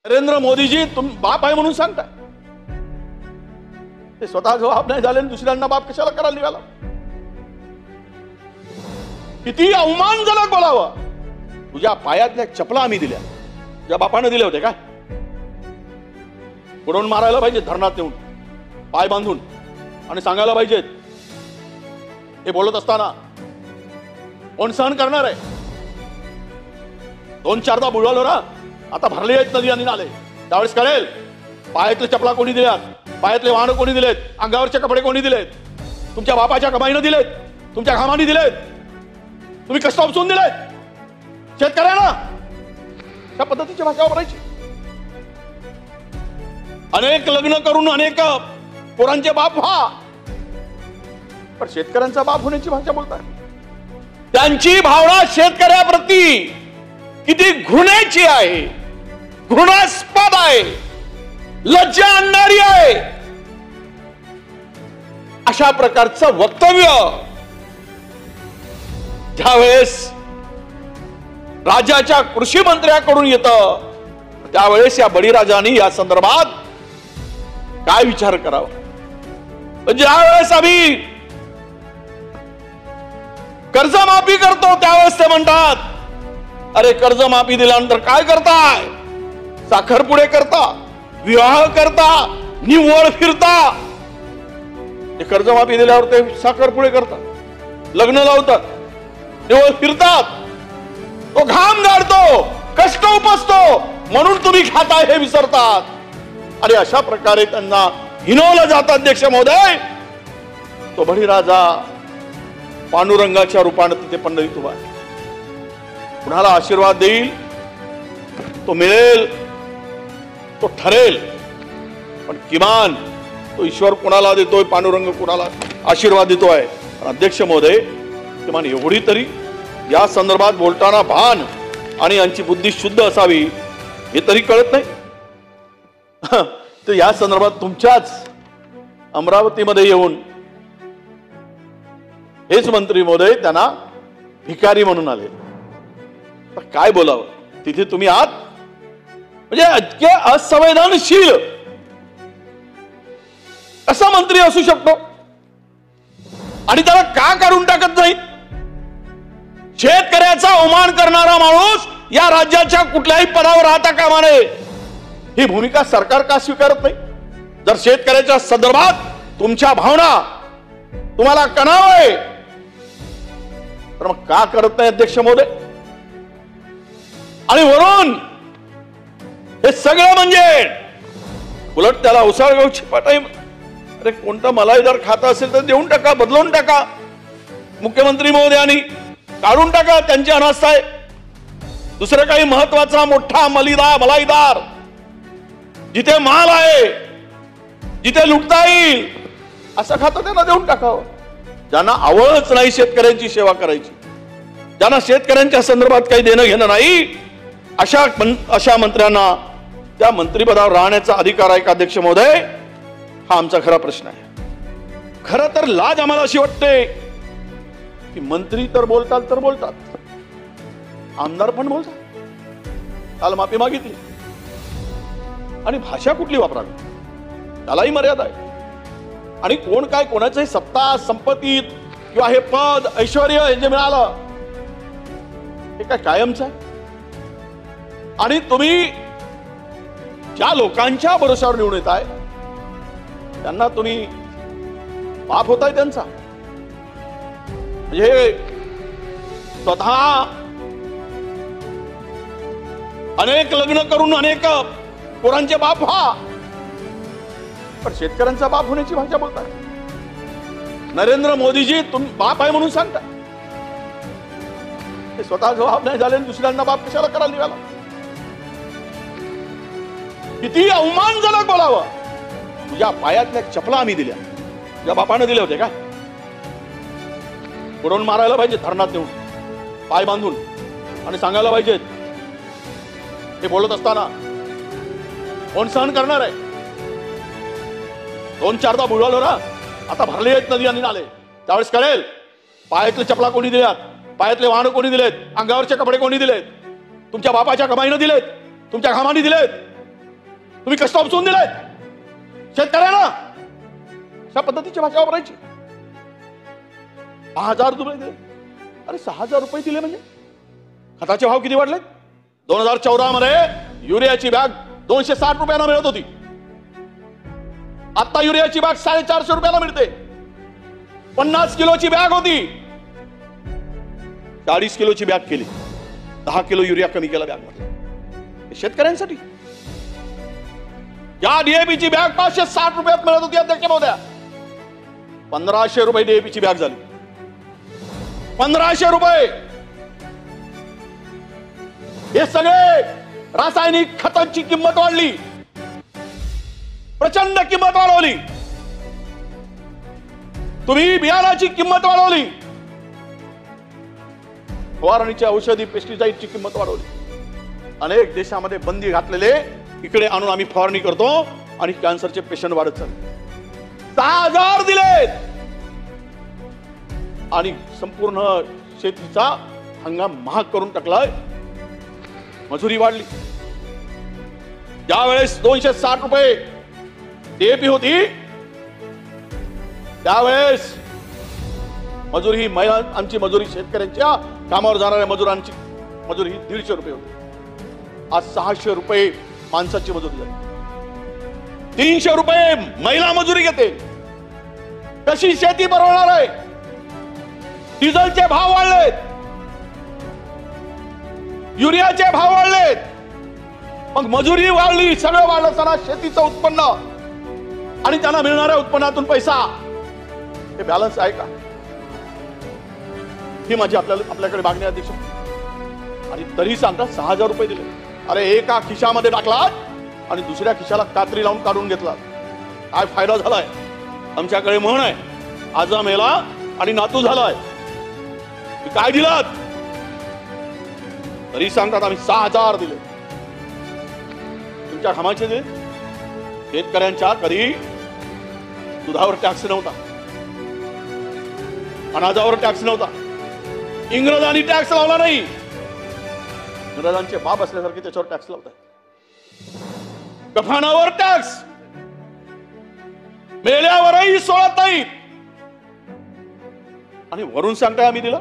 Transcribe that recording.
नरेंद्र मोदीजी तुम्ही बाप आहे म्हणून सांगता, ते स्वतः जबाब नाही झाले दुसऱ्यांना बाप कशाला करायला निघाला? किती अवमानजनक बोलावं. तुझ्या पायातल्या चपला आम्ही दिल्या, तुझ्या बापाने दिले होते काय? बुडवून मारायला पाहिजे धरणात नेऊन पाय बांधून आणि सांगायला पाहिजेत हे बोलत असताना कोण सहन करणार आहे? 2-4दा बुडवलं ना, आता भरले आहेत नदी आणि नाले, त्यावेळेस कळेल पायातले चपला कोणी दिल्यात, पायातले वाहन कोणी दिलेत, अंगावरचे कपडे कोणी दिलेत, तुमच्या बापाच्या कमाईने दिलेत, तुमच्या घामाने दिलेत, तुम्ही कष्ट उपसून दिलेत शेतकऱ्यांना. त्या पद्धतीची भाषा वापरायची. अनेक लग्न करून अनेक पोरांचे बाप व्हा, पण शेतकऱ्यांचा बाप होण्याची भाषा बोलतात. त्यांची भावना शेतकऱ्याप्रती किती घृणेची आहे, घृणास्पद आहे, लज्जा आणणारी आहे. अशा प्रकारचं वक्तव्य ज्यावेळेस राज्याच्या कृषी मंत्र्याकडून येतं, त्यावेळेस या बळीराजांनी या संदर्भात काय विचार करावा? ज्यावेळेस आम्ही कर्जमाफी करतो त्यावेळेस ते म्हणतात, अरे कर्जमाफी दिल्यानंतर काय करताय? साखरपुडे करता, विवाह करता, निव्वळ फिरता. ते कर्जमाफी दिल्यावर ते साखरपुडे करतात, लग्न लावतात, निव्वळ फिरतात, तो घाम गाळतो, कष्ट उपसतो, म्हणून तुम्ही खाताय हे विसरतात. आणि अशा प्रकारे त्यांना हिनवलं जातं. अध्यक्ष महोदय, तो बळीराजा पांडुरंगाच्या रूपाने तिथे पंढरीत उभा आहे. कुणाला आशीर्वाद देईल तो मिळेल, तो ठरेल, पण किमान तो ईश्वर कुणाला देतोय, पांडुरंग कुणाला आशीर्वाद देतोय. अध्यक्ष महोदय, किमान एवढी तरी या संदर्भात बोलताना भान आणि यांची बुद्धी शुद्ध असावी हे तरी कळत नाही. तर या संदर्भात तुमच्याच अमरावतीमध्ये येऊन हेच मंत्री महोदय त्यांना भिकारी म्हणून आले. काय बोलावं? तिथे तुम्ही आहात म्हणजे इतके असंवेदनशील असा मंत्री असू शकतो आणि त्याला का काढून टाकत नाही? शेतकऱ्याचा अवमान करणारा माणूस या राज्याच्या कुठल्याही पदावर राहता कामा नये. ही भूमिका सरकार का स्वीकारत नाही? जर शेतकऱ्याच्या संदर्भात तुमच्या भावना तुम्हाला कणाव आहे तर मग का करत नाही अध्यक्ष महोदय? आणि वरून हे सगळं म्हणजे उलट त्याला उसाळगावची पाटाई. अरे कोणता मलाईदार खाता असेल तर देऊन टाका, बदलून टाका. मुख्यमंत्री महोदयांनी काढून टाका, त्यांची अनास्था आहे. दुसरं काही महत्वाचा मोठा मलाईदार जिथे माल आहे, जिथे लुटता येईल असं खातं त्यांना देऊन टाकावं. ज्यांना आवडच नाही शेतकऱ्यांची सेवा करायची, ज्यांना शेतकऱ्यांच्या संदर्भात काही देणं घेणं नाही, अशा मंत्र्यांना त्या मंत्रिपदावर राहण्याचा अधिकार आहे का अध्यक्ष महोदय? हा आमचा खरा प्रश्न आहे. खरं तर लाज आम्हाला अशी वाटते की मंत्री तर बोलतात, आमदार पण बोलतात. काल माफी मागितली आणि भाषा कुठली वापरावी त्यालाही मर्यादा आहे. आणि कोण काय कोणाचंही सत्ता संपत्ती किंवा हे पद ऐश्वर्य हे जे मिळालं हे काय कायमचं आहे? आणि तुम्ही ज्या लोकांच्या भरोशावर निवडून येत आहे त्यांना तुम्ही बाप होताय त्यांचा. म्हणजे स्वतः अनेक लग्न करून अनेक पोरांचे बाप व्हा, पण शेतकऱ्यांचा बाप होण्याची भाषा बोलताय. नरेंद्र मोदीजी तुम्ही बाप आहे म्हणून सांगता, ते स्वतः जबाब नाही झाले दुसऱ्यांना बाप कशाला करायला निघाला? किती अवमानजनक बोलावं. तुझ्या पायातल्या चपला आम्ही दिल्या, तुझ्या बापाने दिले होते काय? बुडवून मारायला पाहिजे धरणात नेऊन पाय बांधून आणि सांगायला पाहिजेत हे बोलत असताना कोण सहन करणार आहे? 2-4दा बुडवलं ना, आता भरले आहेत नदी आणि नाले, त्यावेळेस कळेल पायातले चपला कोणी दिल्यात, पायातले वाहन कोणी दिलेत, अंगावरचे कपडे कोणी दिलेत, तुमच्या बापाच्या कमाईने दिलेत, तुमच्या घामाने दिलेत, तुम्ही कष्ट उपसून दिलाय शेतकऱ्यांना, अशा पद्धतीची भाषा वापरायची. 6,000 रुपये दिले. अरे 6,000 रुपये दिले म्हणजे खताचे भाव किती वाढले? 2014 मध्ये युरियाची बॅग 260 रुपयांना मिळत होती. आता युरियाची बॅग 450 रुपयाला मिळते. 50 किलोची बॅग होती, 40 किलोची बॅग केली. 10 किलो युरिया कमी केला बॅग मध्ये. शेतकऱ्यांसाठी या डीएपीची बॅग 560 रुपयात मिळत होती अध्यक्ष महोदया. 1500 रुपये डीएपीची बॅग झाली. 1500 रुपये. हे सगळे रासायनिक खतांची किंमत वाढली, प्रचंड किंमत वाढवली. तुम्ही बियाणाची किंमत वाढवली, फवारणीच्या औषधी पेस्टिसाइडची किंमत वाढवली. अनेक देशामध्ये बंदी घातलेले इकडे आणून आम्ही फवारणी करतो आणि कॅन्सरचे पेशंट वाढत चालले. 6,000 दिलेत आणि संपूर्ण शेतीचा हंगाम महाग करून टाकलाय. मजुरी वाढली. ज्यावेळेस 260 रुपये डीएपी होती त्यावेळेस मजुरी ही महिला आमची मजुरी, शेतकऱ्यांच्या कामावर जाणाऱ्या मजुरांची मजुरी ही 150 रुपये होती. आज 600 रुपये माणसाची मजुरी झाली. 300 रुपये महिला मजुरी घेते. कशी शेती परवडणार आहे? डिझेलचे भाव वाढलेत, युरियाचे भाव वाढलेत, मग मजुरी वाढली, सगळं वाढलं असताना शेतीचं उत्पन्न आणि त्यांना मिळणाऱ्या उत्पन्नातून पैसा, हे बॅलन्स आहे का? ही माझी आपल्याकडे मागणी अध्यक्ष. आणि तरी सांगता 6,000 रुपये दिले. अरे एका खिशामध्ये टाकलात आणि दुसऱ्या खिशाला कात्री लावून काढून घेतला. काय फायदा झालाय? आमच्याकडे म्हण आहे, आजा मेला आणि नातू झालाय. काय दिलात? तरी सांगतात आम्ही 6,000 दिले. तुमच्या घामाचे दिले. शेतकऱ्यांच्या कधी दुधावर टॅक्स नव्हता, अनाजावर टॅक्स नव्हता. इंग्रजांनी टॅक्स लावला नाही. इंग्रजांचे बाप असल्यासारखे त्याच्यावर टॅक्स लावतात. कफानावर टॅक्स, मेल्यावरही 16 ताई, आणि वरून सांगताय आम्ही दिलं.